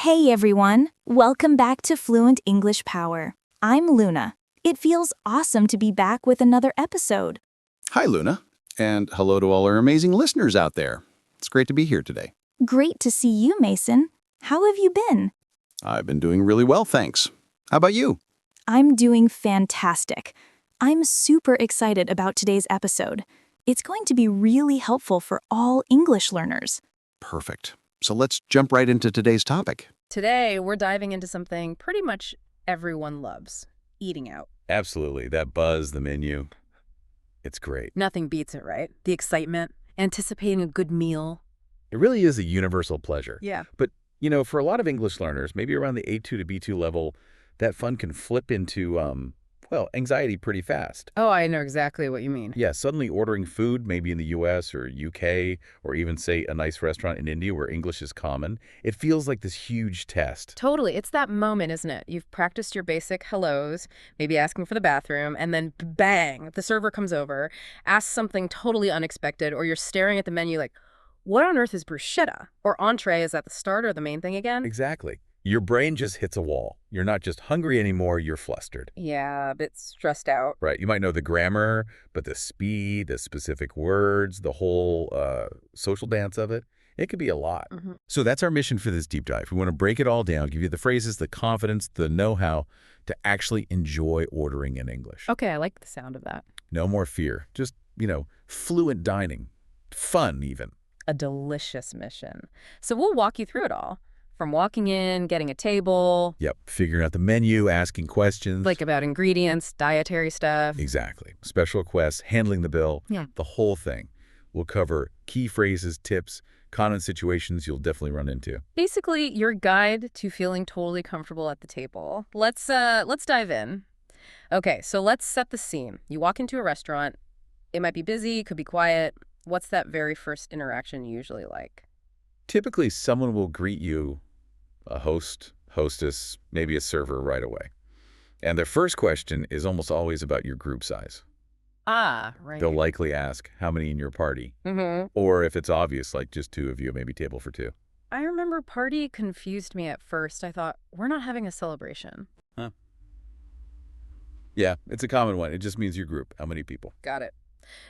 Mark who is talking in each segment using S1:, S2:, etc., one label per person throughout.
S1: Hey everyone, welcome back to Fluent English Power. I'm Luna. It feels awesome to be back with another episode.
S2: Hi, Luna, and hello to all our amazing listeners out there. It's great to be here today.
S1: Great to see you, Mason. How have you been?
S2: I've been doing really well, thanks. How about you?
S1: I'm doing fantastic. I'm super excited about today's episode. It's going to be really helpful for all English learners.
S2: Perfect. So let's jump right into today's topic.
S3: Today, we're diving into something pretty much everyone loves, eating out.
S4: Absolutely. That buzz, the menu, it's great.
S3: Nothing beats it, right? The excitement, anticipating a good meal.
S4: It really is a universal pleasure.
S3: Yeah.
S4: But, you know, for a lot of English learners, maybe around the A2 to B2 level, that fun can flip into, anxiety pretty fast.
S3: Oh, I know exactly what you mean.
S4: Yeah, suddenly ordering food, maybe in the US or UK, or even, say, a nice restaurant in India where English is common, it feels like this huge test.
S3: Totally. It's that moment, isn't it? You've practiced your basic hellos, maybe asking for the bathroom, and then bang, the server comes over, asks something totally unexpected, or you're staring at the menu like, what on earth is bruschetta? Or entree, is that the starter or the main thing again?
S4: Exactly. Your brain just hits a wall. You're not just hungry anymore, you're flustered.
S3: Yeah, a bit stressed out.
S4: Right. You might know the grammar, but the speed, the specific words, the whole social dance of it, it could be a lot.
S3: Mm-hmm.
S4: So that's our mission for this deep dive. We want to break it all down, give you the phrases, the confidence, the know-how to actually enjoy ordering in English.
S3: Okay, I like the sound of that.
S4: No more fear. Just, fluent dining. Fun, even.
S3: A delicious mission. So we'll walk you through it all. From walking in, getting a table,
S4: Yep. Figuring out the menu, asking questions.
S3: like about ingredients, dietary stuff.
S4: Exactly. Special requests, handling the bill.
S3: Yeah.
S4: The whole thing. We'll cover key phrases, tips, common situations you'll definitely run into.
S3: Basically, your guide to feeling totally comfortable at the table. Let's dive in. Okay, so let's set the scene. You walk into a restaurant. It might be busy, could be quiet. What's that very first interaction usually like?
S4: Typically, someone will greet you, a host, hostess, maybe a server right away. And their first question is almost always about your group size.
S3: Ah, right.
S4: They'll likely ask, how many in your party?
S3: Mm-hmm.
S4: Or if it's obvious, like just two of you, maybe table for two.
S3: I remember party confused me at first. I thought, we're not having a celebration.
S4: Yeah, it's a common one. It just means your group, how many people.
S3: Got it.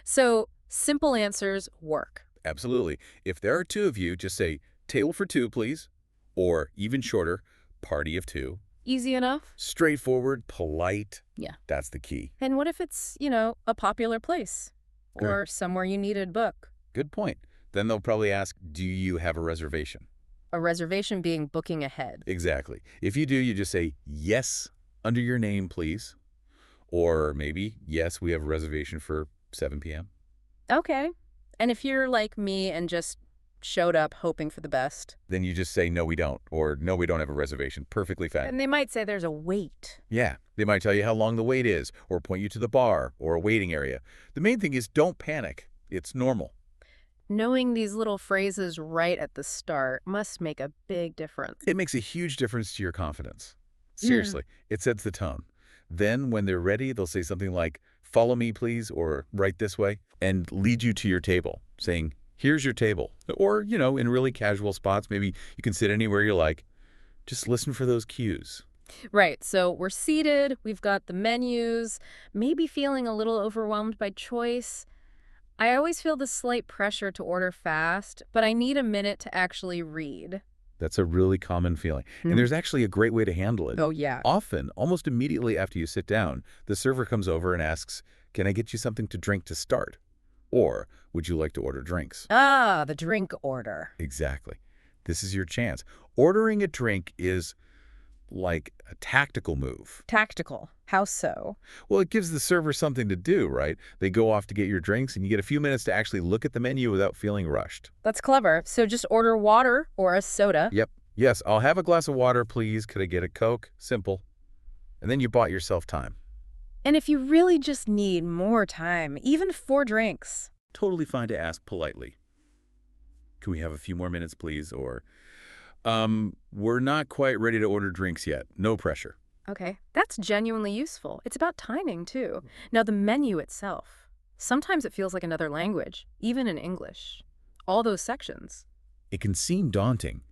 S3: So, simple answers work.
S4: Absolutely. If there are two of you, just say, table for two, please. Or even shorter, party of two.
S3: Easy enough?
S4: Straightforward, polite.
S3: Yeah.
S4: That's the key.
S3: And what if it's, a popular place? Or somewhere you need to book?
S4: Good point. Then they'll probably ask, do you have a reservation?
S3: A reservation being booking ahead.
S4: Exactly. If you do, you just say, yes, under your name, please. Or maybe, yes, we have a reservation for 7 p.m.
S3: Okay. And if you're like me and just showed up hoping for the best?
S4: Then you just say, no, we don't. Or, no, we don't have a reservation. Perfectly fine.
S3: And they might say there's a wait.
S4: Yeah. They might tell you how long the wait is, or point you to the bar, or a waiting area. The main thing is don't panic. It's normal.
S3: Knowing these little phrases right at the start must make a big difference.
S4: It makes a huge difference to your confidence. Seriously, It sets the tone. Then, when they're ready, they'll say something like, follow me, please, or right this way, and lead you to your table, saying, here's your table. Or, in really casual spots, maybe you can sit anywhere you like. Just listen for those cues.
S3: Right, so we're seated, we've got the menus, maybe feeling a little overwhelmed by choice. I always feel the slight pressure to order fast, but I need a minute to actually read.
S4: That's a really common feeling. And there's actually a great way to handle it.
S3: Oh, yeah.
S4: Often, almost immediately after you sit down, the server comes over and asks, can I get you something to drink to start? Or, would you like to order drinks?
S3: Ah, the drink order.
S4: Exactly. This is your chance. Ordering a drink is like a tactical move.
S3: Tactical. How so?
S4: Well, it gives the server something to do, right? They go off to get your drinks, and you get a few minutes to actually look at the menu without feeling rushed.
S3: That's clever. So just order water or a soda.
S4: Yep. Yes, I'll have a glass of water, please. Could I get a Coke? Simple. And then you bought yourself time.
S3: And if you really just need more time, even 4 drinks.
S4: Totally fine to ask politely. Can we have a few more minutes, please? Or, we're not quite ready to order drinks yet. No pressure.
S3: Okay, that's genuinely useful. It's about timing, too. Now, the menu itself. Sometimes it feels like another language, even in English. All those sections.
S4: It can seem daunting,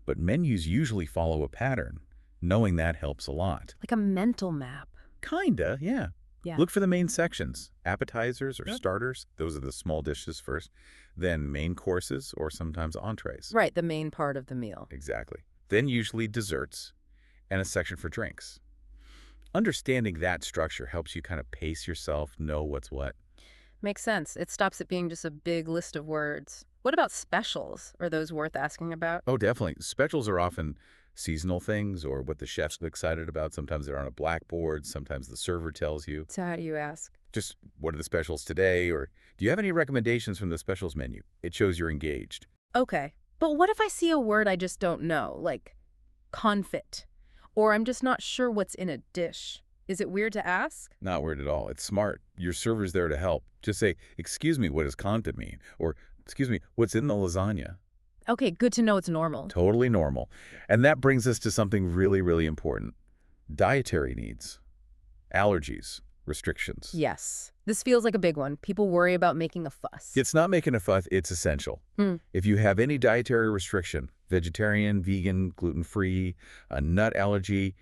S4: But menus usually follow a pattern. Knowing that helps a lot.
S3: Like a mental map.
S4: Kinda, yeah.
S3: Yeah.
S4: Look for the main sections. Appetizers or starters, those are the small dishes first. Then main courses or sometimes entrees.
S3: Right, the main part of the meal.
S4: Exactly. Then usually desserts and a section for drinks. Understanding that structure helps you kind of pace yourself, know what's what.
S3: Makes sense. It stops it being just a big list of words. What about specials? Are those worth asking about?
S4: Oh, definitely. Specials are often seasonal things or what the chef's excited about. Sometimes they're on a blackboard. Sometimes the server tells you.
S3: So how do you ask?
S4: Just, what are the specials today? Or do you have any recommendations from the specials menu? It shows you're engaged.
S3: Okay. But what if I see a word I just don't know, like confit? Or I'm just not sure what's in a dish. Is it weird to ask?
S4: Not weird at all. It's smart. Your server's there to help. Just say, excuse me, what does confit mean? Or, excuse me, what's in the lasagna?
S3: Okay, good to know it's normal.
S4: Totally normal. And that brings us to something really, really important. Dietary needs. Allergies. Restrictions.
S3: Yes. This feels like a big one. People worry about making a fuss.
S4: It's not making a fuss, it's essential. If you have any dietary restriction, vegetarian, vegan, gluten-free, a nut allergy,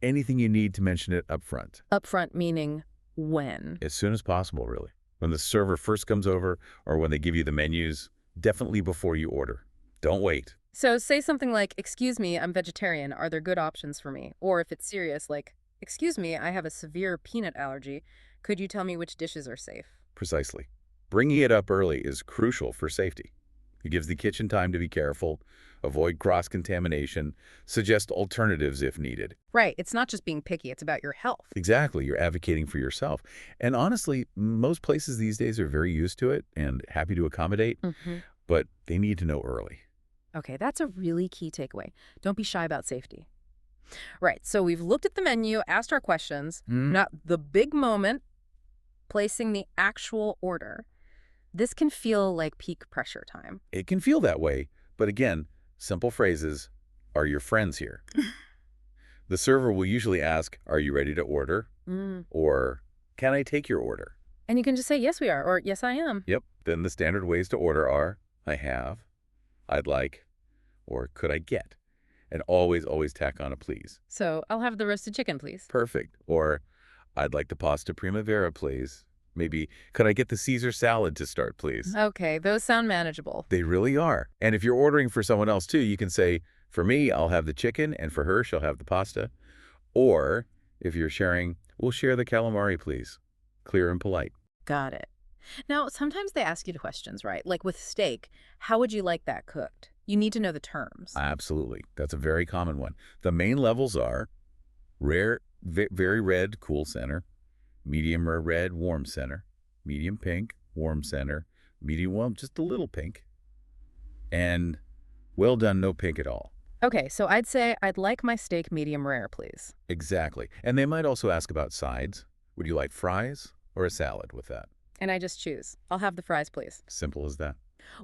S4: anything you need to mention it up front.
S3: Upfront meaning when?
S4: As soon as possible, really. When the server first comes over or when they give you the menus, definitely before you order. Don't wait.
S3: So say something like, excuse me, I'm vegetarian. Are there good options for me? Or if it's serious, like, excuse me, I have a severe peanut allergy. Could you tell me which dishes are safe?
S4: Precisely. Bringing it up early is crucial for safety. It gives the kitchen time to be careful, avoid cross-contamination, suggest alternatives if needed.
S3: Right. It's not just being picky. It's about your health.
S4: Exactly. You're advocating for yourself. And honestly, most places these days are very used to it and happy to accommodate, but they need to know early.
S3: Okay, that's a really key takeaway. Don't be shy about safety. Right. So we've looked at the menu, asked our questions. Not the big moment, placing the actual order. This can feel like peak pressure time.
S4: It can feel that way, but again, simple phrases, are your friends here? The server will usually ask, are you ready to order? Or, can I take your order?
S3: And you can just say, yes, we are, or yes, I am.
S4: Yep. Then the standard ways to order are, I have, I'd like, or could I get? And always, always tack on a please.
S3: So I'll have the roasted chicken, please.
S4: Perfect. Or, I'd like the pasta primavera, please. Maybe, could I get the Caesar salad to start, please?
S3: Okay, those sound manageable.
S4: They really are. And if you're ordering for someone else too, you can say, for me, I'll have the chicken, and for her, she'll have the pasta. Or, if you're sharing, we'll share the calamari, please. Clear and polite.
S3: Got it. Now, sometimes they ask you questions, right? Like with steak, how would you like that cooked? You need to know the terms.
S4: Absolutely. That's a very common one. The main levels are rare, very red, cool center, medium or red, warm center, medium pink, warm center, medium well, just a little pink, and well done, no pink at all.
S3: Okay, so I'd say I'd like my steak medium rare, please.
S4: Exactly. And they might also ask about sides. Would you like fries or a salad with that?
S3: And I just choose. I'll have the fries, please.
S4: Simple as that.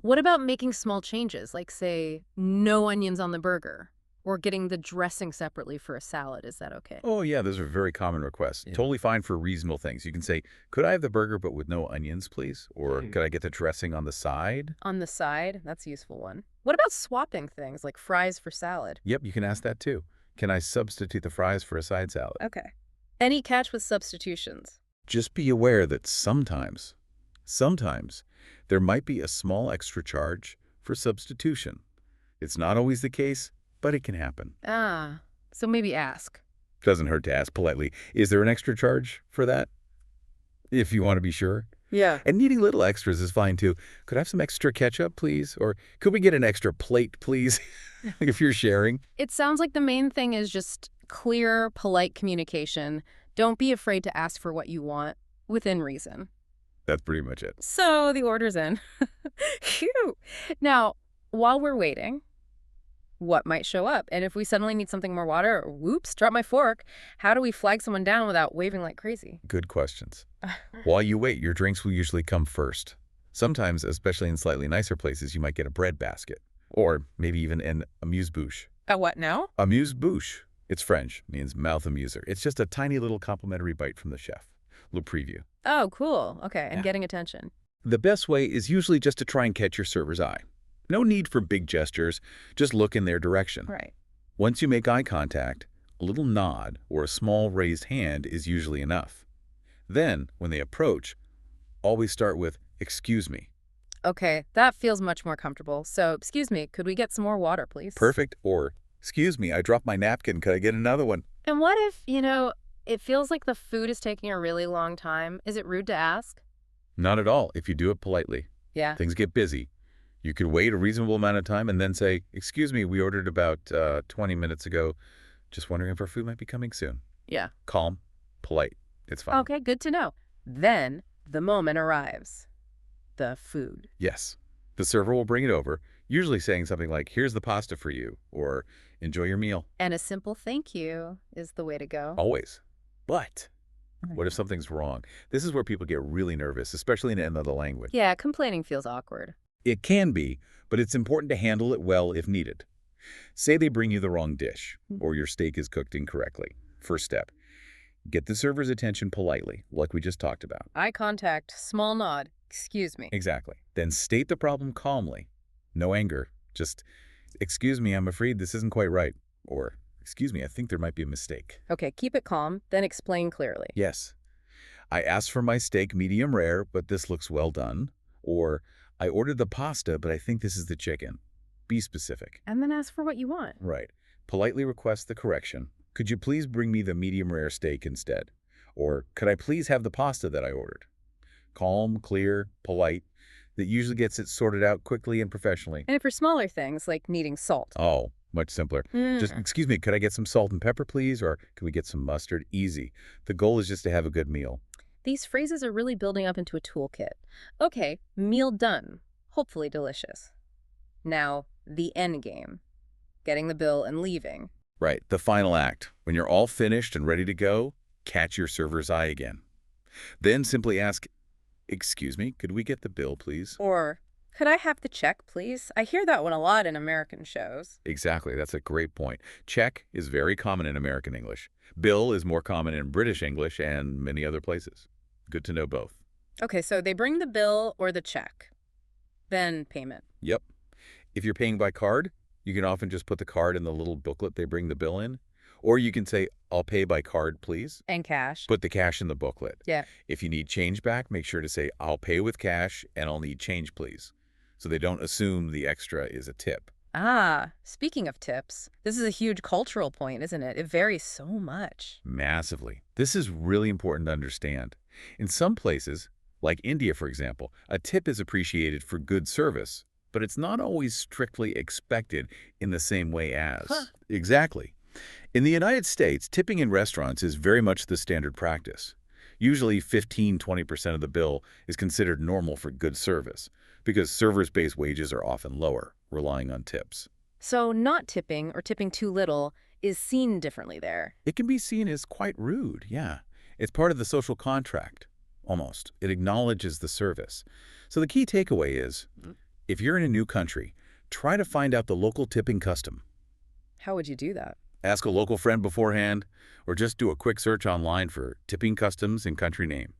S3: What about making small changes, like, say, no onions on the burger, or getting the dressing separately for a salad? Is that okay?
S4: Oh, yeah, those are very common requests.
S3: Yeah.
S4: Totally fine for reasonable things. You can say, could I have the burger but with no onions, please? Or could I get the dressing on the side?
S3: On the side? That's a useful one. What about swapping things, like fries for salad?
S4: Yep, you can ask that too. Can I substitute the fries for a side salad?
S3: Okay. Any catch with substitutions?
S4: Just be aware that sometimes, there might be a small extra charge for substitution. It's not always the case, but it can happen.
S3: Ah, so maybe ask.
S4: Doesn't hurt to ask politely, is there an extra charge for that? If you want to be sure.
S3: Yeah.
S4: And needing little extras is fine too. Could I have some extra ketchup, please? Or could we get an extra plate, please? If you're sharing.
S3: It sounds like the main thing is just clear, polite communication. Don't be afraid to ask for what you want within reason.
S4: That's pretty much it.
S3: So the order's in. Phew. Now, while we're waiting, what might show up? And if we suddenly need something more water, or whoops, drop my fork, how do we flag someone down without waving like crazy?
S4: Good questions. While you wait, your drinks will usually come first. Sometimes, especially in slightly nicer places, you might get a bread basket. Or maybe even an amuse-bouche.
S3: A what now?
S4: Amuse-bouche. It's French, means mouth amuser. It's just a tiny little complimentary bite from the chef. Little preview.
S3: Oh, cool. Okay, and
S4: Yeah.
S3: getting attention.
S4: The best way is usually just to try and catch your server's eye. No need for big gestures, just look in their direction.
S3: Right.
S4: Once you make eye contact, a little nod or a small raised hand is usually enough. Then, when they approach, always start with, "Excuse me."
S3: Okay, that feels much more comfortable. So, excuse me, could we get some more water, please?
S4: Perfect. Or, "Excuse me, I dropped my napkin. Could I get another one?"
S3: And what if, it feels like the food is taking a really long time? Is it rude to ask?
S4: Not at all if you do it politely.
S3: Yeah.
S4: Things get busy. You could wait a reasonable amount of time and then say, "Excuse me, we ordered about 20 minutes ago. Just wondering if our food might be coming soon."
S3: Yeah.
S4: Calm, polite. It's fine.
S3: Okay, good to know. Then the moment arrives. The food.
S4: Yes. The server will bring it over, usually saying something like, "Here's the pasta for you," or "Enjoy your meal."
S3: And a simple thank you is the way to go.
S4: Always. But what if something's wrong? This is where people get really nervous, especially in another language.
S3: Yeah, complaining feels awkward.
S4: It can be, but it's important to handle it well if needed. Say they bring you the wrong dish, or your steak is cooked incorrectly. First step, get the server's attention politely, like we just talked about.
S3: Eye contact, small nod. Excuse me.
S4: Exactly. Then state the problem calmly. No anger. Just, "Excuse me, I'm afraid this isn't quite right." Or, "Excuse me, I think there might be a mistake."
S3: Okay, keep it calm, then explain clearly.
S4: Yes. "I asked for my steak medium rare, but this looks well done." Or, "I ordered the pasta, but I think this is the chicken." Be specific.
S3: And then ask for what you want.
S4: Right. Politely request the correction. "Could you please bring me the medium rare steak instead?" Or, "Could I please have the pasta that I ordered?" Calm, clear, polite. That usually gets it sorted out quickly and professionally.
S3: And for smaller things, like needing salt.
S4: Oh, much simpler. Just, "Excuse me, could I get some salt and pepper, please?" Or, "Could we get some mustard?" Easy. The goal is just to have a good meal.
S3: These phrases are really building up into a toolkit. Okay, meal done. Hopefully delicious. Now, the end game. Getting the bill and leaving.
S4: Right, the final act. When you're all finished and ready to go, catch your server's eye again. Then simply ask, "Excuse me, could we get the bill, please?"
S3: Or, could I have the check, please? I hear that one a lot in American shows.
S4: Exactly, that's a great point. Check is very common in American English. Bill is more common in British English and many other places. Good to know both.
S3: Okay, so they bring the bill or the check. Then payment.
S4: Yep. If you're paying by card, you can often just put the card in the little booklet they bring the bill in. Or you can say, "I'll pay by card, please."
S3: And cash.
S4: Put the cash in the booklet.
S3: Yeah.
S4: If you need change back, make sure to say, "I'll pay with cash and I'll need change, please." So they don't assume the extra is a tip.
S3: Ah, speaking of tips, this is a huge cultural point, isn't it? It varies so much.
S4: Massively. This is really important to understand. In some places, like India, for example, a tip is appreciated for good service, but it's not always strictly expected in the same way as.
S3: Huh.
S4: Exactly. In the United States, tipping in restaurants is very much the standard practice. Usually 15–20% of the bill is considered normal for good service, because servers' base wages are often lower, relying on tips.
S3: So not tipping or tipping too little is seen differently there.
S4: It can be seen as quite rude, yeah. It's part of the social contract, almost. It acknowledges the service. So the key takeaway is, if you're in a new country, try to find out the local tipping custom.
S3: How would you do that?
S4: Ask a local friend beforehand, or just do a quick search online for tipping customs and country name.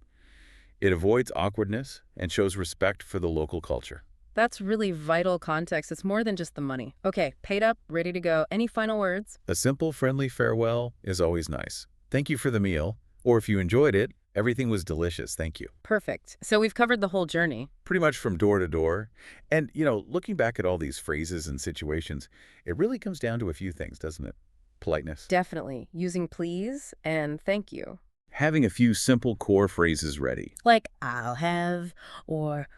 S4: It avoids awkwardness and shows respect for the local culture.
S3: That's really vital context. It's more than just the money. Okay, paid up, ready to go. Any final words?
S4: A simple, friendly farewell is always nice. "Thank you for the meal," or if you enjoyed it, "Everything was delicious, thank you."
S3: Perfect. So we've covered the whole journey.
S4: Pretty much from door to door. And, looking back at all these phrases and situations, it really comes down to a few things, doesn't it? Politeness.
S3: Definitely. Using please and thank you.
S4: Having a few simple core phrases ready.
S3: Like, I'll have, or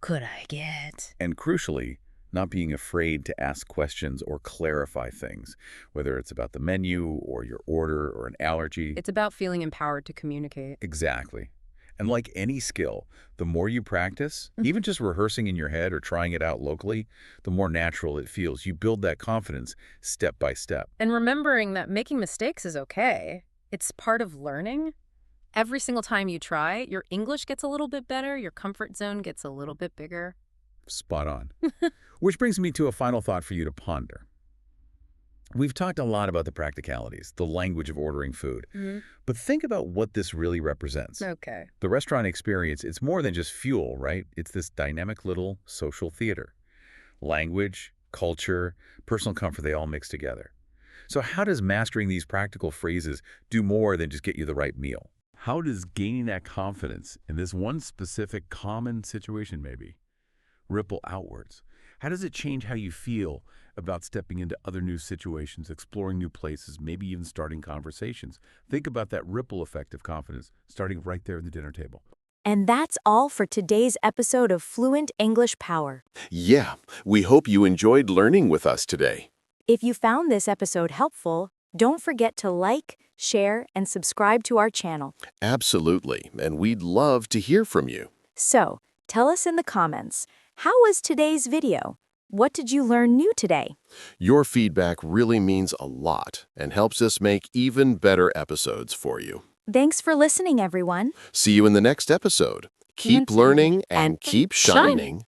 S3: could I get?
S4: And crucially, not being afraid to ask questions or clarify things, whether it's about the menu or your order or an allergy.
S3: It's about feeling empowered to communicate.
S4: Exactly. And like any skill, the more you practice, even just rehearsing in your head or trying it out locally, the more natural it feels. You build that confidence step by step.
S3: And remembering that making mistakes is okay. It's part of learning. Every single time you try, your English gets a little bit better, your comfort zone gets a little bit bigger.
S4: Spot on. Which brings me to a final thought for you to ponder. We've talked a lot about the practicalities, the language of ordering food. But think about what this really represents.
S3: Okay.
S4: The restaurant experience, it's more than just fuel, right? It's this dynamic little social theater. Language, culture, personal comfort, they all mix together. So how does mastering these practical phrases do more than just get you the right meal? How does gaining that confidence in this one specific common situation maybe ripple outwards? How does it change how you feel about stepping into other new situations, exploring new places, maybe even starting conversations? Think about that ripple effect of confidence starting right there at the dinner table.
S1: And that's all for today's episode of Fluent English Power.
S5: Yeah, we hope you enjoyed learning with us today.
S1: If you found this episode helpful, don't forget to like, share, and subscribe to our channel.
S5: Absolutely, and we'd love to hear from you.
S1: So, tell us in the comments, how was today's video? What did you learn new today?
S5: Your feedback really means a lot and helps us make even better episodes for you.
S1: Thanks for listening, everyone.
S5: See you in the next episode. Keep learning and keep shining.